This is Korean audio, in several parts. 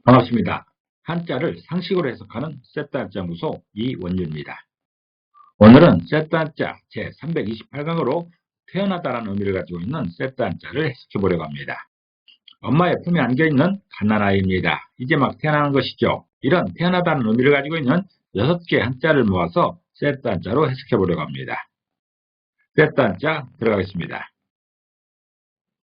반갑습니다. 한자를 상식으로 해석하는 셋다한자 무소 이원유입니다. 오늘은 셋다한자 제328강으로 태어나다라는 의미를 가지고 있는 셋다한자를 해석해 보려고 합니다. 엄마의 품에 안겨있는 갓난아이입니다. 이제 막 태어나는 것이죠. 이런 태어나다는 의미를 가지고 있는 6개의 한자를 모아서 셋다한자로 해석해 보려고 합니다. 셋다한자 들어가겠습니다.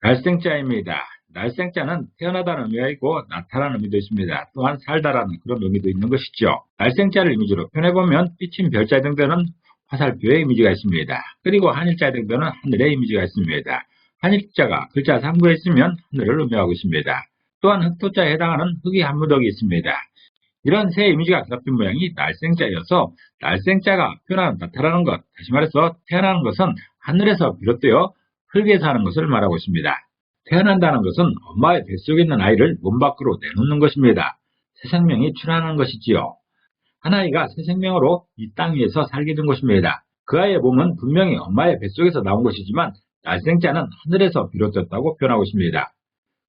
날생자입니다. 날생자는 태어나다는 의미가 있고 나타나는 의미도 있습니다. 또한 살다라는 그런 의미도 있는 것이죠. 날생자를 이미지로 표현해보면 삐친 별자에 등되는 화살표의 이미지가 있습니다. 그리고 한일자에 등되는 하늘의 이미지가 있습니다. 한일자가 글자 상부에 있으면 하늘을 의미하고 있습니다. 또한 흑토자에 해당하는 흑이 한 무더기 있습니다. 이런 세 이미지가 결합된 모양이 날생자여서 날생자가 표현하는 나타나는 것, 다시 말해서 태어나는 것은 하늘에서 비롯되어 흙에 사는 것을 말하고 있습니다. 태어난다는 것은 엄마의 뱃속에 있는 아이를 몸 밖으로 내놓는 것입니다. 새 생명이 출현하는 것이지요. 한 아이가 새 생명으로 이 땅 위에서 살게 된 것입니다. 그 아이의 몸은 분명히 엄마의 뱃속에서 나온 것이지만 날생자는 하늘에서 비롯됐다고 표현하고 있습니다.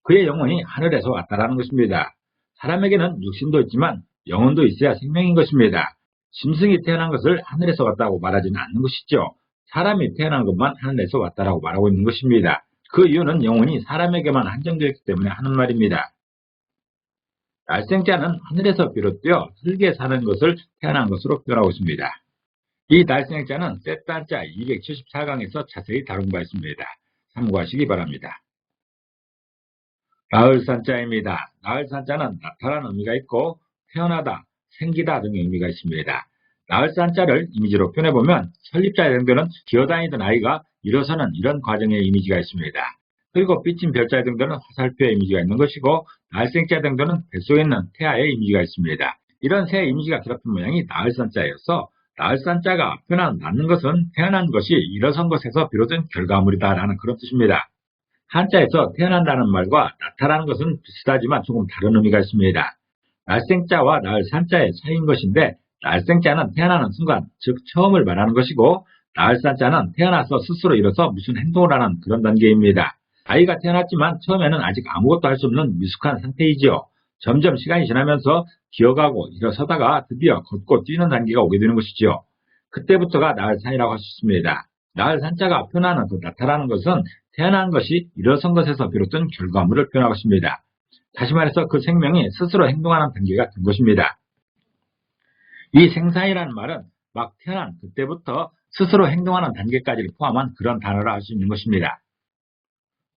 그의 영혼이 하늘에서 왔다라는 것입니다. 사람에게는 육신도 있지만 영혼도 있어야 생명인 것입니다. 짐승이 태어난 것을 하늘에서 왔다고 말하지는 않는 것이죠. 사람이 태어난 것만 하늘에서 왔다라고 말하고 있는 것입니다. 그 이유는 영혼이 사람에게만 한정되어 있기 때문에 하는 말입니다. 날생자는 하늘에서 비롯되어 흙에 사는 것을 태어난 것으로 표현하고 있습니다. 이 날생자는 셋단자 274강에서 자세히 다룬 바 있습니다. 참고하시기 바랍니다. 나흘산자입니다. 나흘산자는 나타나는 의미가 있고 태어나다, 생기다 등의 의미가 있습니다. 나흘산자를 이미지로 표현해보면 설립자에 해당되는 기어다니던 아이가 일어서는 이런 과정의 이미지가 있습니다. 그리고 삐친 별자에 해당되는 화살표의 이미지가 있는 것이고 날생자에 해당되는 뱃속에 있는 태아의 이미지가 있습니다. 이런 세 이미지가 결합된 모양이 나흘산자여서 나흘산자가 표현하는 낳는 것은 태어난 것이 일어선 것에서 비롯된 결과물이다라는 그런 뜻입니다. 한자에서 태어난다는 말과 나타나는 것은 비슷하지만 조금 다른 의미가 있습니다. 날생자와 나흘산자의 차이인 것인데 날생자는 태어나는 순간, 즉 처음을 말하는 것이고 나흘산자는 태어나서 스스로 일어서 무슨 행동을 하는 그런 단계입니다. 아이가 태어났지만 처음에는 아직 아무것도 할 수 없는 미숙한 상태이지요. 점점 시간이 지나면서 기어가고 일어서다가 드디어 걷고 뛰는 단계가 오게 되는 것이지요. 그때부터가 나흘산이라고 할 수 있습니다. 나흘산자가 표현하는 그 나타나는 것은 태어난 것이 일어선 것에서 비롯된 결과물을 표현하고 있습니다. 다시 말해서 그 생명이 스스로 행동하는 단계가 된 것입니다. 이 생산이라는 말은 막 태어난 그때부터 스스로 행동하는 단계까지를 포함한 그런 단어라 할 수 있는 것입니다.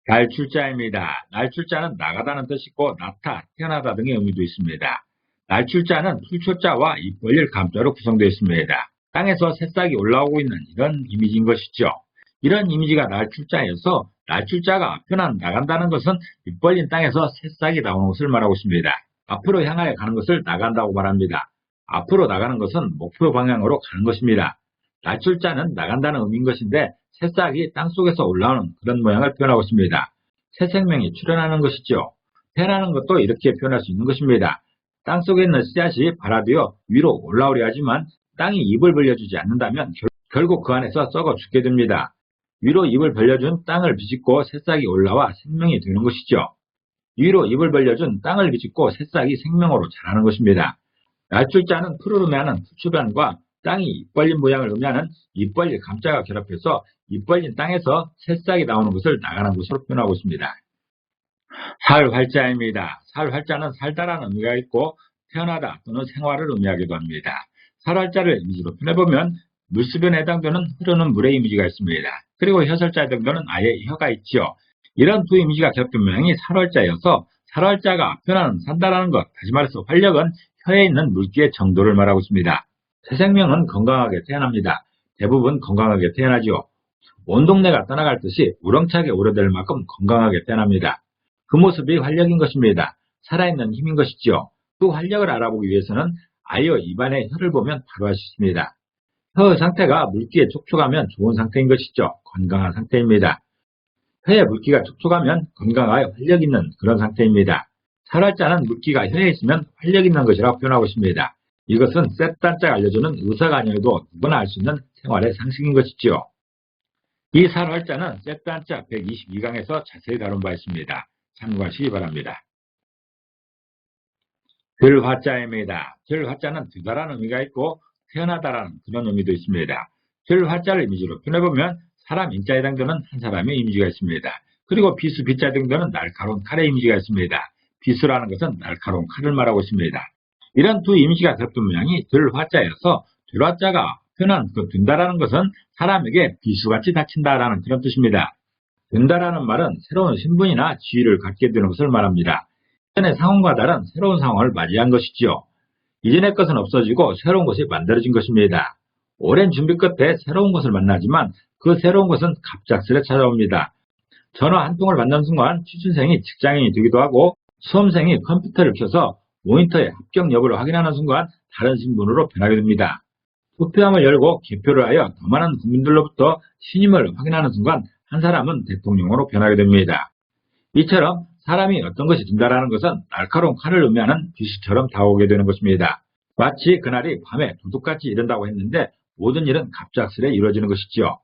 날출자입니다. 날출자는 나가다는 뜻이고 나타, 태어나다 등의 의미도 있습니다. 날출자는 풀초자와 입 벌릴 감자로 구성되어 있습니다. 땅에서 새싹이 올라오고 있는 이런 이미지인 것이죠. 이런 이미지가 날출자여서 날출자가 표현한 나간다는 것은 입 벌린 땅에서 새싹이 나오는 것을 말하고 있습니다. 앞으로 향하여 가는 것을 나간다고 말합니다. 앞으로 나가는 것은 목표 방향으로 가는 것입니다. 날출자는 나간다는 의미인 것인데 새싹이 땅속에서 올라오는 그런 모양을 표현하고 있습니다. 새 생명이 출현하는 것이죠. 태어나는 것도 이렇게 표현할 수 있는 것입니다. 땅속에 있는 씨앗이 발아되어 위로 올라오려 하지만 땅이 입을 벌려주지 않는다면 결국 그 안에서 썩어 죽게 됩니다. 위로 입을 벌려준 땅을 비집고 새싹이 올라와 생명이 되는 것이죠. 위로 입을 벌려준 땅을 비집고 새싹이 생명으로 자라는 것입니다. 날출자는 풀을 의미하는 풀주변과 땅이 입 벌린 모양을 의미하는 입 벌릴 감자가 결합해서 입 벌린 땅에서 새싹이 나오는 것을 나가는 것으로 표현하고 있습니다. 살활자입니다. 살활자는 살다라는 의미가 있고 태어나다 또는 생활을 의미하기도 합니다. 살활자를 이미지로 표현해보면 물수변에 해당되는 흐르는 물의 이미지가 있습니다. 그리고 혀설자에 해당되는 아이의 혀가 있지요. 이런 두 이미지가 결합된 모양이 살활자여서 살활자가 표현하는 산다라는 것, 다시 말해서 활력은 혀에 있는 물기의 정도를 말하고 있습니다. 새 생명은 건강하게 태어납니다. 대부분 건강하게 태어나지요. 온 동네가 떠나갈 듯이 우렁차게 오래될 만큼 건강하게 태어납니다. 그 모습이 활력인 것입니다. 살아있는 힘인 것이지요. 그 활력을 알아보기 위해서는 아이의 입안의 혀를 보면 바로 알 수 있습니다. 혀의 상태가 물기에 촉촉하면 좋은 상태인 것이죠. 건강한 상태입니다. 혀의 물기가 촉촉하면 건강하여 활력 있는 그런 상태입니다. 살활자는 물기가 혀에 있으면 활력 있는 것이라고 표현하고 있습니다. 이것은 셋단자가 알려주는 의사가 아니어도 누구나 알 수 있는 생활의 상식인 것이지요. 이 살활자는 셋단자 122강에서 자세히 다룬 바 있습니다. 참고하시기 바랍니다. 들화자입니다. 들화자는 두다라는 의미가 있고 태어나다라는 그런 의미도 있습니다. 들화자를 이미지로 표현해보면 사람 인자에 해당되는 한 사람의 이미지가 있습니다. 그리고 비수 비자에 해당되는 날카로운 칼의 이미지가 있습니다. 비수라는 것은 날카로운 칼을 말하고 있습니다. 이런 두 이미지가 겹친 모양이 들화자여서 들화자가 표현한 그 든다라는 것은 사람에게 비수같이 닥친다라는 그런 뜻입니다. 든다라는 말은 새로운 신분이나 지위를 갖게 되는 것을 말합니다. 이전의 상황과 다른 새로운 상황을 맞이한 것이지요. 이전의 것은 없어지고 새로운 것이 만들어진 것입니다. 오랜 준비 끝에 새로운 것을 만나지만 그 새로운 것은 갑작스레 찾아옵니다. 전화 한 통을 받는 순간 취준생이 직장인이 되기도 하고 수험생이 컴퓨터를 켜서 모니터의 합격 여부를 확인하는 순간 다른 신분으로 변하게 됩니다. 투표함을 열고 개표를 하여 더 많은 국민들로부터 신임을 확인하는 순간 한 사람은 대통령으로 변하게 됩니다. 이처럼 사람이 어떤 것이 된다라는 것은 날카로운 칼을 의미하는 비수처럼 다가오게 되는 것입니다. 마치 그날이 밤에 도둑같이 이른다고 했는데 모든 일은 갑작스레 이루어지는 것이지요.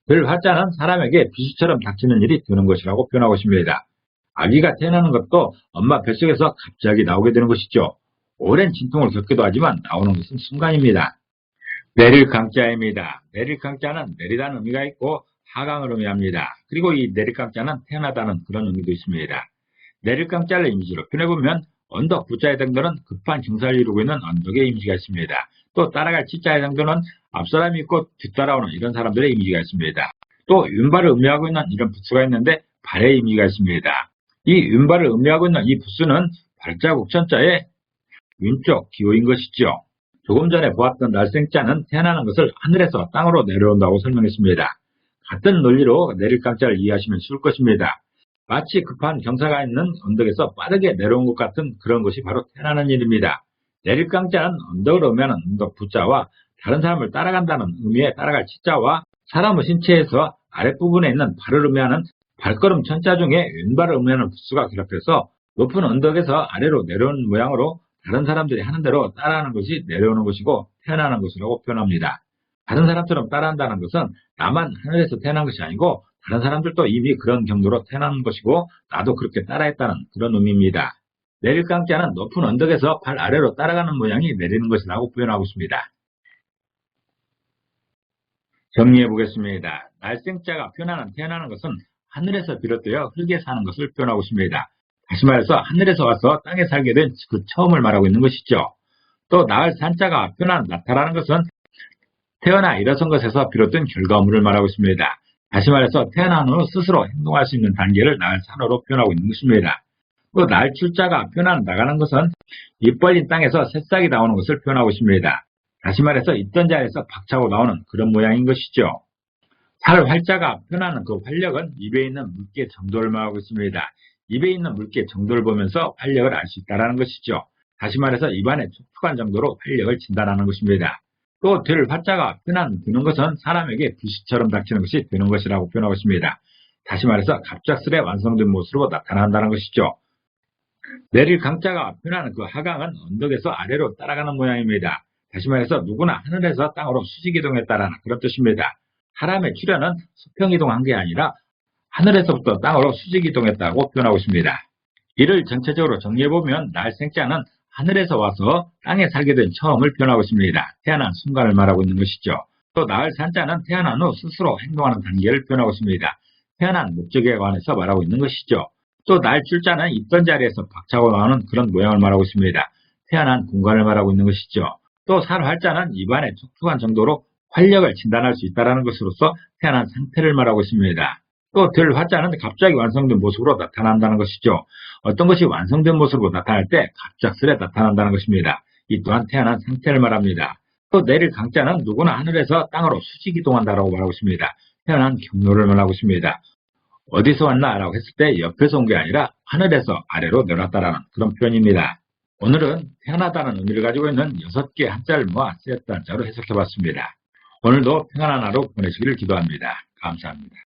들화자는 사람에게 비수처럼 닥치는 일이 되는 것이라고 표현하고 있습니다. 아기가 태어나는 것도 엄마 뱃속에서 갑자기 나오게 되는 것이죠. 오랜 진통을 겪기도 하지만 나오는 것은 순간입니다. 내릴 강자입니다. 내릴 강자는 내리다는 의미가 있고 하강을 의미합니다. 그리고 이 내릴 강자는 태어나다는 그런 의미도 있습니다. 내릴 강자를 이미지로 표현해보면 언덕 부자에 해당되는 급한 경사를 이루고 있는 언덕의 이미지가 있습니다. 또 따라갈 치자에 해당되는 앞사람이 있고 뒤따라오는 이런 사람들의 이미지가 있습니다. 또 윤발을 의미하고 있는 이런 부수가 있는데 발의 이미지가 있습니다. 이 윤발을 의미하고 있는 이 부수는 발자국 천자의 윤쪽 기호인 것이죠. 조금 전에 보았던 날생자는 태어나는 것을 하늘에서 땅으로 내려온다고 설명했습니다. 같은 논리로 내릴 강자를 이해하시면 쉬울 것입니다. 마치 급한 경사가 있는 언덕에서 빠르게 내려온 것 같은 그런 것이 바로 태어나는 일입니다. 내릴 강자는 언덕을 의미하는 언덕 부자와 다른 사람을 따라간다는 의미의 따라갈 치자와 사람의 신체에서 아랫부분에 있는 발을 의미하는 발걸음 천자 중에 왼발을 의미하는 부수가 결합해서 높은 언덕에서 아래로 내려오는 모양으로 다른 사람들이 하는 대로 따라하는 것이 내려오는 것이고 태어나는 것이라고 표현합니다. 다른 사람처럼 따라한다는 것은 나만 하늘에서 태어난 것이 아니고 다른 사람들도 이미 그런 경로로 태어난 것이고 나도 그렇게 따라했다는 그런 의미입니다. 내릴 강자는 높은 언덕에서 발 아래로 따라가는 모양이 내리는 것이라고 표현하고 있습니다. 정리해 보겠습니다. 날생자가 표현하는 태어나는 것은 하늘에서 비롯되어 흙에 사는 것을 표현하고 있습니다. 다시 말해서 하늘에서 와서 땅에 살게 된 그 처음을 말하고 있는 것이죠. 또 나을 산자가 표현하는 나타라는 것은 태어나 일어선 것에서 비롯된 결과물을 말하고 있습니다. 다시 말해서 태어난 후 스스로 행동할 수 있는 단계를 나을 산으로 표현하고 있는 것입니다. 또 나을 출자가 표현하는 나가는 것은 입 벌린 땅에서 새싹이 나오는 것을 표현하고 있습니다. 다시 말해서 있던 자리에서 박차고 나오는 그런 모양인 것이죠. 살 활자가 표현하는 그 활력은 입에 있는 물기의 정도를 말하고 있습니다. 입에 있는 물기의 정도를 보면서 활력을 알 수 있다는 것이죠. 다시 말해서 입안에 촉촉한 정도로 활력을 진단하는 것입니다. 또 될 화자가 표현하는 드는 것은 사람에게 비수처럼 닥치는 것이 되는 것이라고 표현하고 있습니다. 다시 말해서 갑작스레 완성된 모습으로 나타난다는 것이죠. 내릴 강자가 표현하는 그 하강은 언덕에서 아래로 따라가는 모양입니다. 다시 말해서 누구나 하늘에서 땅으로 수직이동했다라는 그런 뜻입니다. 사람의 출현은 수평이동한 게 아니라 하늘에서부터 땅으로 수직이동했다고 표현하고 있습니다. 이를 전체적으로 정리해보면 날생자는 하늘에서 와서 땅에 살게 된 처음을 표현하고 있습니다. 태어난 순간을 말하고 있는 것이죠. 또 나을 산자는 태어난 후 스스로 행동하는 단계를 표현하고 있습니다. 태어난 목적에 관해서 말하고 있는 것이죠. 또 날 출자는 있던 자리에서 박차고 나오는 그런 모양을 말하고 있습니다. 태어난 공간을 말하고 있는 것이죠. 또 살 활자는 입안에 촉촉한 정도로 활력을 진단할 수 있다는 것으로서 태어난 상태를 말하고 있습니다. 또 들 화자는 갑자기 완성된 모습으로 나타난다는 것이죠. 어떤 것이 완성된 모습으로 나타날 때 갑작스레 나타난다는 것입니다. 이 또한 태어난 상태를 말합니다. 또 내릴 강자는 누구나 하늘에서 땅으로 수직 이동한다라고 말하고 있습니다. 태어난 경로를 말하고 있습니다. 어디서 왔나? 라고 했을 때 옆에서 온 게 아니라 하늘에서 아래로 내려왔다라는 그런 표현입니다. 오늘은 태어나다는 의미를 가지고 있는 6개의 한자를 모아 세트 한자로 해석해봤습니다. 오늘도 평안한 하루 보내시기를 기도합니다. 감사합니다.